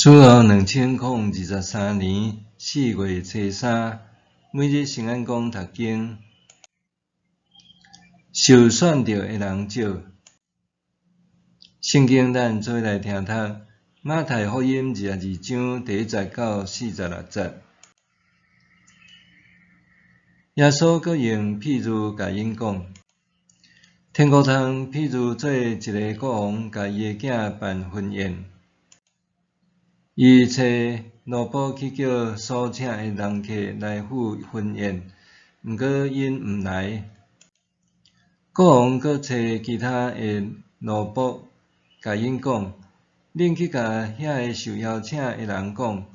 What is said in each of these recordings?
此后2023年4月初3，每日圣安宫读经，受选着的人少。圣经咱做来听读，马太福音22章第1节到46节。耶稣阁用譬喻甲因讲，天国通譬喻做一个国王，甲伊的囝办婚宴。伊找奴仆去叫所请的人客来赴婚宴，毋过因毋来。国王阁找其他的奴仆，甲因讲：恁去甲遐个受邀请的人讲，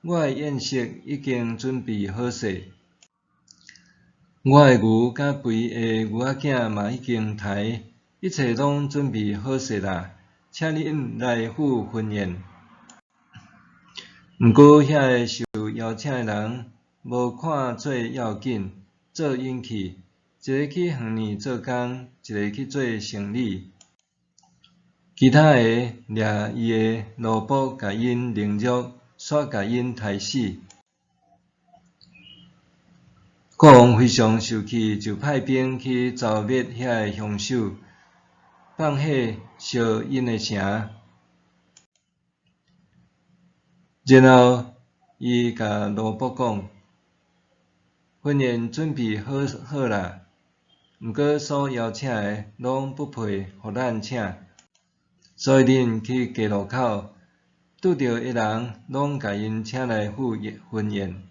我的宴席已经准备好势，我的牛甲肥的牛仔囝嘛已经抬，一切拢准备好势啦，请恁来赴婚宴。毋过遐个受邀请的人无看做要紧，做因去，一个去园里做工，一个去做生理。其他个掠伊的奴仆，甲因凌辱，煞甲因杀死。国王非常生气，就派兵去剿灭遐个凶手，放火烧因的城。然后，伊甲奴仆讲：婚宴准备好啦，毋过所邀请的拢不配互咱请，所以恁去街路口拄着的人，拢甲因请来赴婚宴。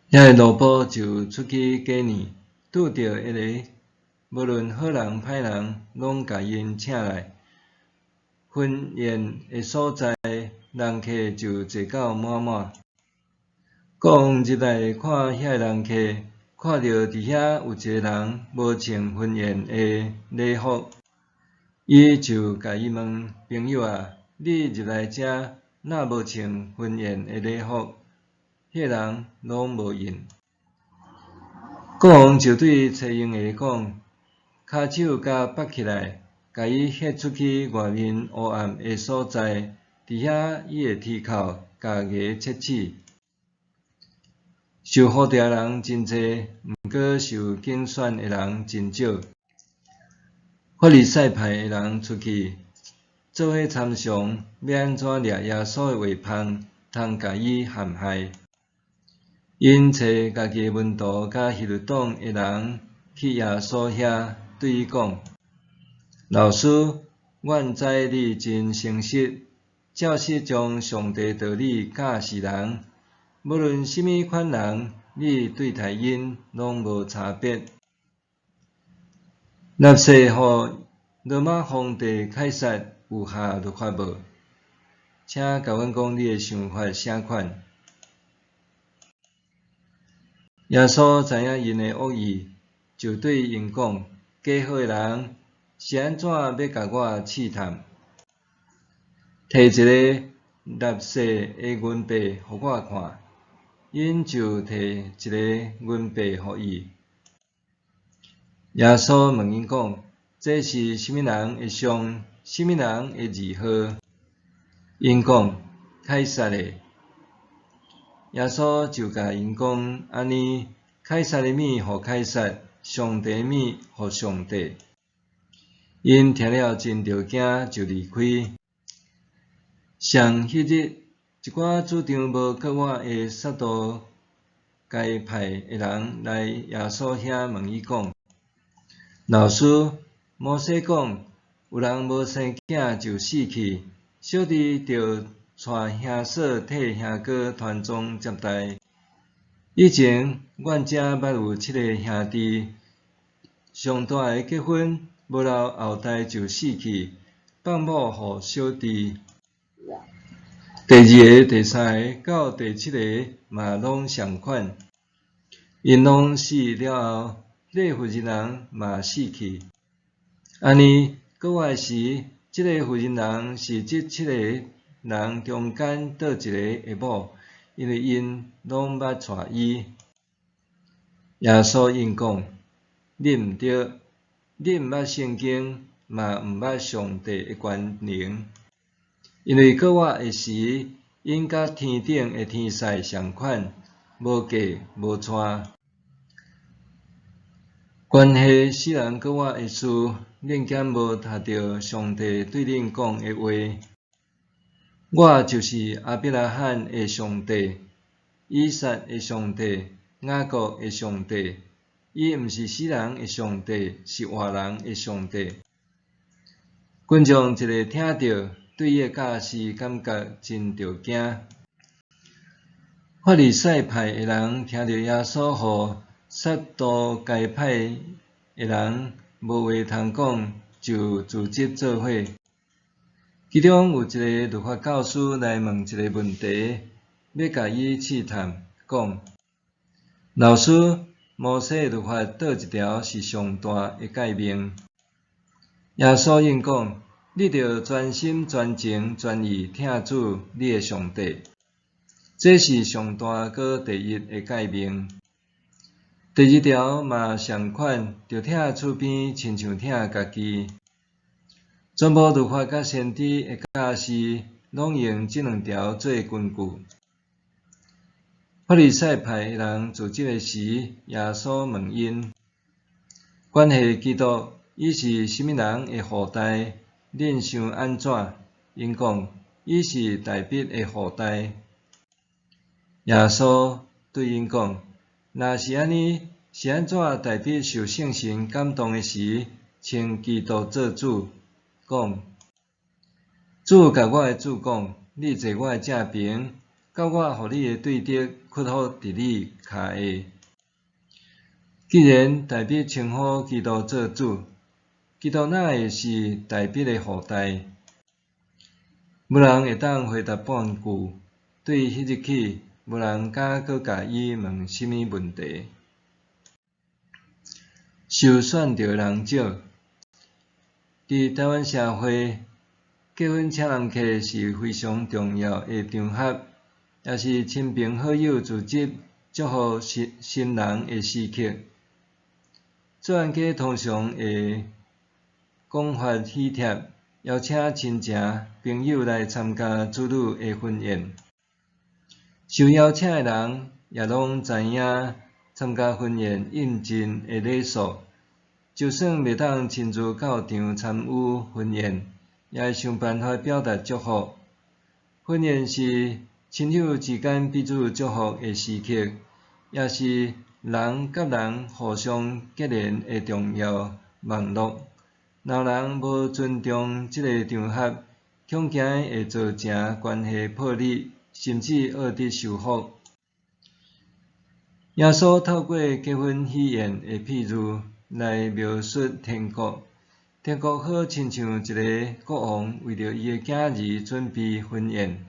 遐个奴仆就出去街呢，拄着一个，无论好人歹人，拢甲因请来。婚宴的所在，人客就坐到满满。国王入来看遐个人客，看到伫遐有一个人无穿婚宴的礼服，伊就甲伊问：朋友啊，你入来遮，若无穿婚宴的礼服？迄个人拢无应。国王就对找用的讲：骹手甲绑起来。甲伊ฮ็出去外面黑暗的所在，伫遐伊的啼口，甲牙切齿。受呼召人真济，毋过受竞选的人真少。法利赛派的人出去做伙参详，要安怎掠耶稣的话芳，通甲伊陷害。因找家己的门徒甲希律党的人去耶稣遐，对伊讲：老师，阮知你真诚实，照实将上帝道理教示人，无论甚物款人，你对待因拢无差别。若说互罗马皇帝凯撒有下律法无？请甲阮讲你的想法啥款？耶稣知影因的恶意，就对因讲：假好的人是安怎要甲我试探？摕一个纳税的银币互我看，因就摕一个银币互伊。耶稣问因讲：这是甚物人的像？甚物人的字号？因讲：凯撒的。耶稣就甲因讲：安尼，凯撒的物互凯撒，上帝的物互上帝。因听了真着惊，就离开。上迄日，一寡主张无国我的撒都该派的人来耶稣遐问伊讲：老师，摩西讲，有人无生囝就死去，小弟着带兄嫂替兄哥传宗接代。以前阮遮捌有7个兄弟，上大个结婚，无留后代就死去，放某互小弟。第2个、第3个到第7个嘛拢相款，因拢死了后，迄个负责人嘛死去。安尼，国外时，即个负责人是即7个人中间倒一个的某，因为因拢捌带伊。耶稣因讲：你毋对，你毋捌圣经，嘛毋捌上帝的权能，因为搁活的时，因甲天顶的天使相款，无嫁无娶。关系世人搁活的事，恁敢无读到上帝对恁讲的话？我就是亚伯拉罕的上帝，以撒的上帝，雅各的上帝。伊毋是死人的上帝，是活人的上帝。群众一个听到，对伊的教示感觉真着惊。法利赛派的人听到耶稣互撒都该派的人无话通讲，就组织做伙。其中有一个律法教师来问一个问题，要甲伊试探，讲：老师，摩西的律法倒一条是上大的诫命？耶稣应讲：你着专心、专情、专意听主你的上帝，这是上大搁第一的诫命。第二条嘛相款，着听厝边亲像听家己。全部律法甲先知的教示，拢用这两条做根据。法利赛派的人自这个时，耶稣问因：关系基督，伊是甚物人的后代？恁想安怎？因讲：伊是大卫的后代。耶稣对因讲：若是安尼，是安怎大卫受圣神感动的时，称基督做主？讲：主甲我的主讲：你坐我的正边，到我互你的对敌屈服伫你骹下。既然大卫称呼基督做主，基督哪会是大卫的后代？无人会当回答半句。对迄日起，无人敢搁甲伊问甚物问题。受选着人少。伫台湾社会，结婚请人客是非常重要的场合，也是亲朋好友组织祝福新人的时刻。做案客通常会广发喜帖，邀请亲戚朋友来参加子女的婚宴。受邀请的人也拢知影参加婚宴应尽的礼数。就算袂当亲自到场参与婚宴，也会想办法表达祝福。婚宴是亲友之间彼此祝福的时刻，也是人甲人互相结连的重要网络。若人无尊重这个场合，恐惊会造成关系破裂，甚至恶得受福。耶稣透过结婚喜宴的譬喻来描述天国。天国好亲像一个国王为着伊的囝儿准备婚宴，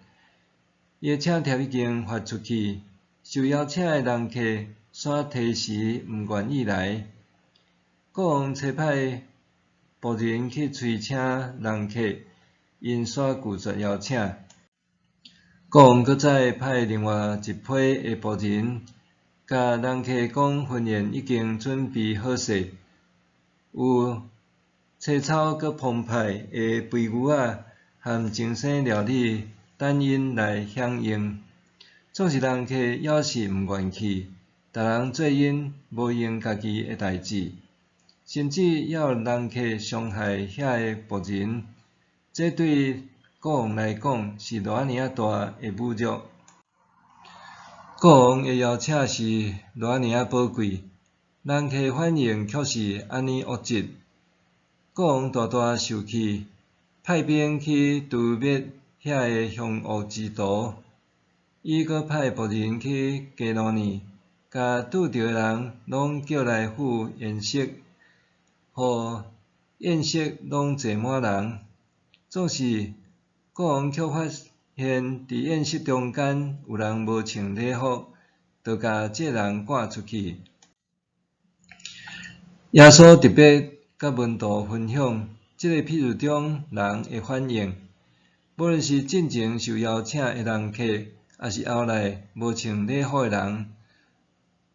伊的请帖已经发出去，受邀请的人客煞提时毋愿意来。国王差派仆人去催请人客，因煞拒绝邀请。国王搁再派另外一批的仆人，甲人客讲婚宴已经准备好势，有青草搁澎湃的肥牛仔和精心料理，等因来享用。总是人客要是毋愿去，逐人做因无用家己的代志，甚至要人客伤害遐个仆人，这对国王来讲是偌尔大的侮辱。国王的邀请是偌尔宝贵，人客反应却是安尼恶质。国王大大受气，派兵去诛灭遐个凶恶之徒。伊搁派仆人去加罗尼，甲拄着的人拢叫来赴宴席，互宴席拢坐满人。总是国王却发现伫宴席中间有人无穿礼服，就甲这人赶出去。耶稣特别甲门徒分享这个譬喻中人的反应，无论是进前受邀请的人客，也是后来无穿礼服的人，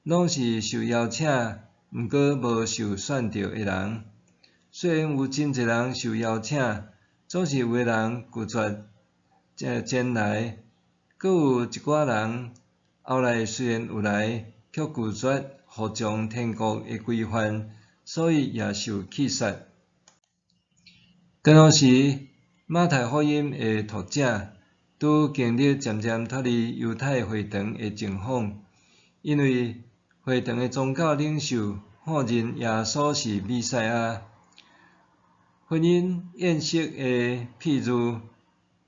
拢是受邀请毋过无受选召的人。虽然有真侪人受邀请，总是有个人拒绝前来，阁有一寡人后来虽然有来，却拒绝服从天国的规范，所以也受弃杀。同时，马太福音的读者拄经历渐渐脱离犹太会堂的情况，因为会堂的宗教领袖默认耶稣是弥赛亚。婚姻宴席的譬喻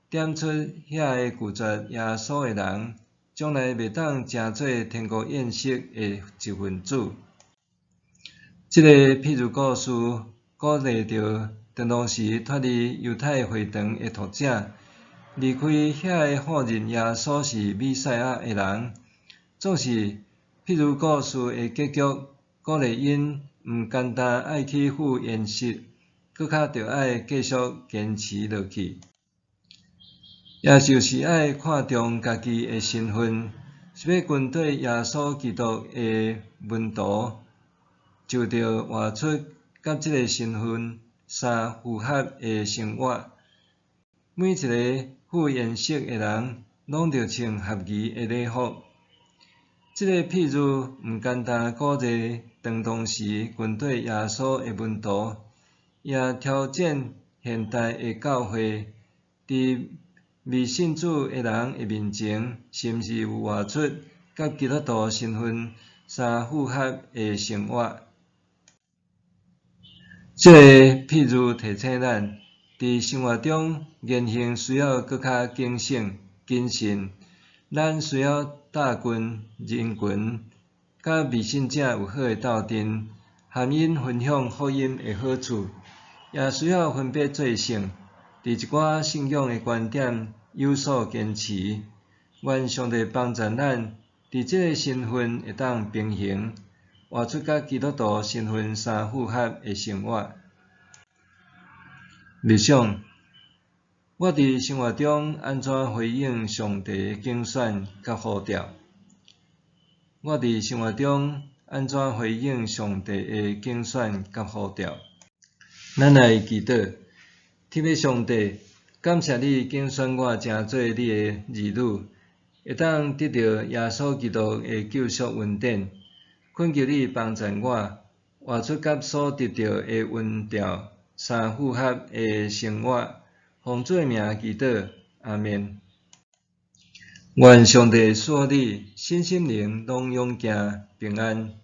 点出遐个拒绝耶稣的人，将来袂当成做天国宴席的一份子。这个譬喻故事鼓励着当时脱离犹太会堂的读者，离开遐个默认耶稣是弥赛亚的人。总是譬如故事的结局，鼓励因毋简单爱去赴宴席，搁较着爱继续坚持落去，也就是爱看重家己的身份，是要跟对耶稣基督的门徒，就着活出甲这个身份相符合的生活。每一个赴宴席的人，拢着穿合宜的礼服。这个譬喻毋简单鼓励当时跟对耶稣的门徒，也挑战现代的教会，伫未信主的人的面前，是毋是有活出甲基督徒身份相符合的生活？这个譬喻提醒咱，伫生活中言行需要搁较谨慎、谨慎。咱需要搭群人群，甲未信者有好的斗阵，含因分享福音的好处，也需要分别做圣，伫一寡信仰的观点有所坚持。愿上帝帮助咱，伫这个身份会当平衡，活出甲基督徒身份相符合的生活。日想，我伫生活中安怎回应上帝的拣选甲呼召？我伫生活中安怎回应上帝的拣选甲呼召？咱来祈祷，天父上帝，感谢你拣选我成做你的儿女，会当得到耶稣基督的救赎恩典。恳求你帮助我，活出甲所得到的恩召相符合的生活。奉主的名祈祷，阿们。愿上帝赐你身心灵拢永行平安。